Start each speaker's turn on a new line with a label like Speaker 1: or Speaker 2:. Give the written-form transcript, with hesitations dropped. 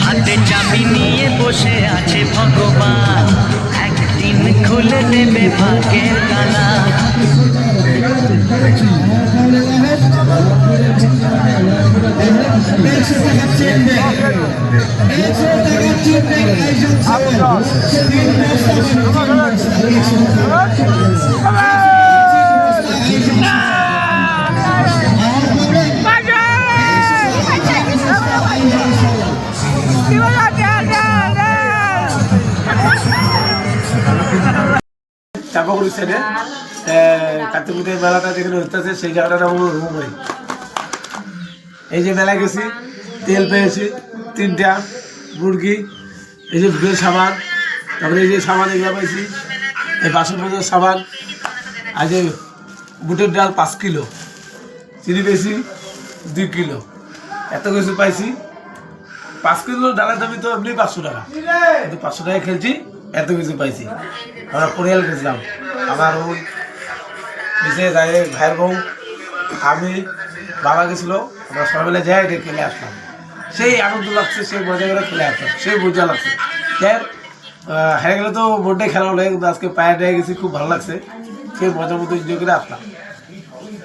Speaker 1: হাতে চাবি নিয়ে বসে আছে ভগবান, একদিন খুলে দেবে ভাগ্যের তালা।
Speaker 2: চাপাগুড়ি সাইডে কার্তিকের মেলাটা যেখানে হচ্ছে সেই জায়গাটা আমার রুম হয়। এই যে মেলায় গেছি, তেল পেয়েছি 3টা, মুরগি, এই যে দুধের সাবান, তারপরে এই যে সাবান এগুলো পাইছি, এই বাসন মাজার সাবান, আর যে বুটের ডাল 5 কিলো, চিনি পেয়েছি 2 কিলো, এত কিছু পাইছি। 5 কিলো ডালের দামি তো এমনি 500 টাকা, কিন্তু 500 টাকায় খেলছি, এত কিছু পাইছি। আমরা পরিয়াল গেছিলাম, আমার ওই নিচে যাই ভাইয়ের বউ, আমি, বাবা গেছিলো, আমরা সবাই মিলে যাই এটা খেলে আসলাম। সেই আনন্দ লাগছে, সেই মজা করে খেলে আসলাম, সেই মজা লাগছে। যাই হেরে গেলে তো বোর্ডে খেলা হলে, কিন্তু আজকে পায়ে গেছি, খুব ভালো লাগছে, সেই মজার মতো এনজয় করে আসলাম।